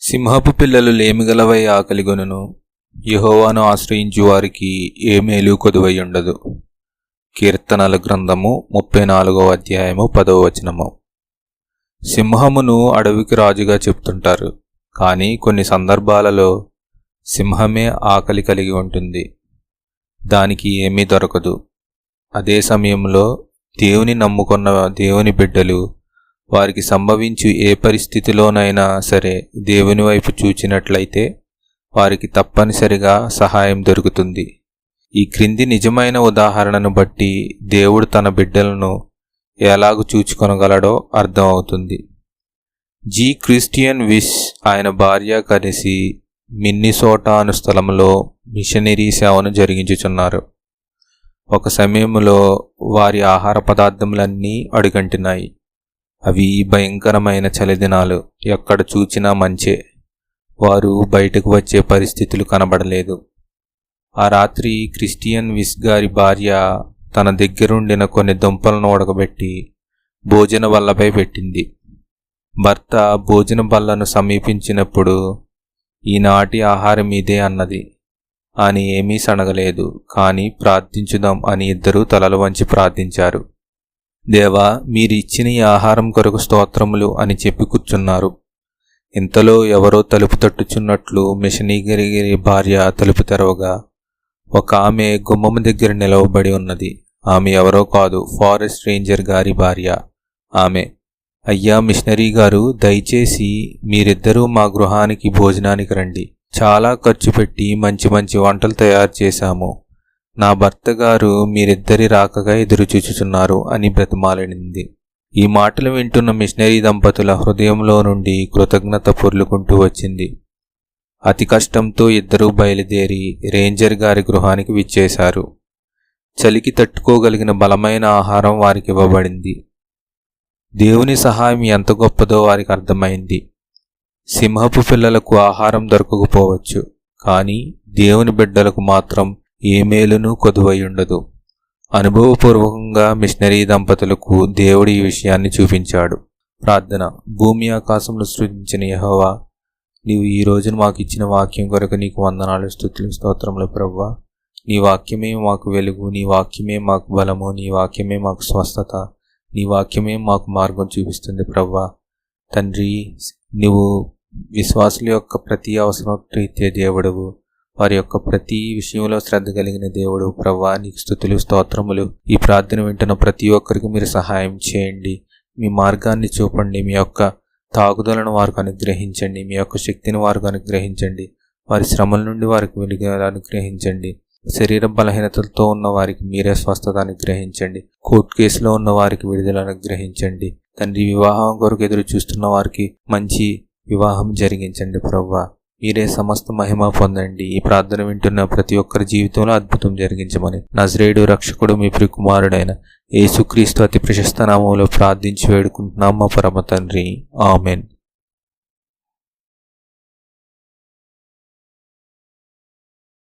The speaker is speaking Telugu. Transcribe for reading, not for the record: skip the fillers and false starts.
సింహపు పిల్లలు లేమిగలవై ఆకలిగొనును, యెహోవాను ఆశ్రయించు వారికి ఏ మేలు కొదువయుండదు. కీర్తనల గ్రంథము 34వ అధ్యాయము 10వ వచనము. సింహమును అడవికి రాజుగా చెప్తుంటారు, కానీ కొన్ని సందర్భాలలో సింహమే ఆకలి కలిగి ఉంటుంది, దానికి ఏమీ దొరకదు. అదే సమయంలో దేవుని నమ్ముకున్న దేవుని బిడ్డలు వారికి సంభవించు ఏ పరిస్థితిలోనైనా సరే దేవుని వైపు చూచినట్లయితే వారికి తప్పనిసరిగా సహాయం దొరుకుతుంది. ఈ క్రింది నిజమైన ఉదాహరణను బట్టి దేవుడు తన బిడ్డలను ఎలాగూ చూచుకొనగలడో అర్థమవుతుంది. క్రిస్టియన్ విష్ ఆయన భార్య కలిసి మిన్నిసోటా అను స్థలంలో మిషనరీ సేవను జరిగించుచున్నారు. ఒక సమయంలో వారి ఆహార పదార్థములన్నీ అడుగంటినాయి. అవి భయంకరమైన చలిదినాలు, ఎక్కడ చూచినా మంచే. వారు బయటకు వచ్చే పరిస్థితులు కనబడలేదు. ఆ రాత్రి క్రిస్టియన్ విస్ గారి భార్య తన దగ్గరుండిన కొన్ని దుంపలను ఉడకబెట్టి భోజన బల్లపై పెట్టింది. భర్త భోజన బల్లను సమీపించినప్పుడు ఈనాటి ఆహారం ఇదే అన్నది. అని ఏమీ సనగలేదు, కానీ ప్రార్థించుదాం అని ఇద్దరూ తలలు వంచి ప్రార్థించారు. దేవా, మీరిచ్చిన ఈ ఆహారం కొరకు స్తోత్రములు అని చెప్పి కూర్చున్నారు. ఇంతలో ఎవరో తలుపు తట్టుచున్నట్లు మిషనరీ భార్య తలుపు తెరవగా ఒక ఆమె గుమ్మము దగ్గర నిలవబడి ఉన్నది. ఆమె ఎవరో కాదు, ఫారెస్ట్ రేంజర్ గారి భార్య. ఆమె, అయ్యా మిషనరీ గారు, దయచేసి మీరిద్దరూ మా గృహానికి భోజనానికి రండి. చాలా ఖర్చు పెట్టి మంచి మంచి వంటలు తయారు చేశాము. నా భర్త గారు మీరిద్దరి రాకగా ఎదురుచూచుచున్నారు అని బ్రతిమాలింది. ఈ మాటలు వింటున్న మిషనరీ దంపతుల హృదయంలో నుండి కృతజ్ఞత పొర్లుకుంటూ వచ్చింది. అతి కష్టంతో ఇద్దరూ బయలుదేరి రేంజర్ గారి గృహానికి విచ్చేశారు. చలికి తట్టుకోగలిగిన బలమైన ఆహారం వారికి ఇవ్వబడింది. దేవుని సహాయం ఎంత గొప్పదో వారికి అర్థమైంది. సింహపు పిల్లలకు ఆహారం దొరకకపోవచ్చు, కానీ దేవుని బిడ్డలకు మాత్రం ఏ మేలును కొదువయుండదు. అనుభవపూర్వకంగా మిషనరీ దంపతులకు దేవుడు ఈ విషయాన్ని చూపించాడు. ప్రార్థన. భూమి ఆకాశంలో సృజించిన యెహోవా, నీవు ఈ రోజున మాకు ఇచ్చిన వాక్యం కొరకు నీకు వందనాలు, స్తుతులు, స్తోత్రములు ప్రభువా. నీ వాక్యమే మాకు వెలుగు, నీ వాక్యమే మాకు బలము, నీ వాక్యమే మాకు స్వస్థత, నీ వాక్యమే మాకు మార్గం చూపిస్తుంది ప్రభువా. తండ్రి, నీవు విశ్వాసుల యొక్క ప్రతి అవసరం రీత్యా దేవుడవు, వారి యొక్క ప్రతి విషయంలో శ్రద్ధ కలిగిన దేవుడు ప్రభువా. నీకు స్తుతులు, స్తోత్రములు. ఈ ప్రార్థన వింటున్న ప్రతి ఒక్కరికి మీరు సహాయం చేయండి. మీ మార్గాన్ని చూపండి. మీ యొక్క తాగుదలను వారికి అనుగ్రహించండి. మీ యొక్క శక్తిని వారికి అనుగ్రహించండి. వారి శ్రమల నుండి వారికి వెలుగు అనుగ్రహించండి. శరీర బలహీనతలతో ఉన్న వారికి మీరే స్వస్థత అనుగ్రహించండి. కోర్టు కేసులో ఉన్న వారికి విడుదల అనుగ్రహించండి. తండ్రి, వివాహం కొరకు ఎదురు చూస్తున్న వారికి మంచి వివాహం జరిగించండి ప్రభువా. మీరే సమస్త మహిమ పొందండి. ఈ ప్రార్థన వింటున్న ప్రతి ఒక్కరి జీవితంలో అద్భుతం జరిగించమని నజరేయుడు రక్షకుడు మీ ప్రియ కుమారుడైన యేసుక్రీస్తు అతి ప్రశస్త నామములో ప్రార్థించి వేడుకుంటున్నాం మా పరమ తండ్రి. ఆమెన్.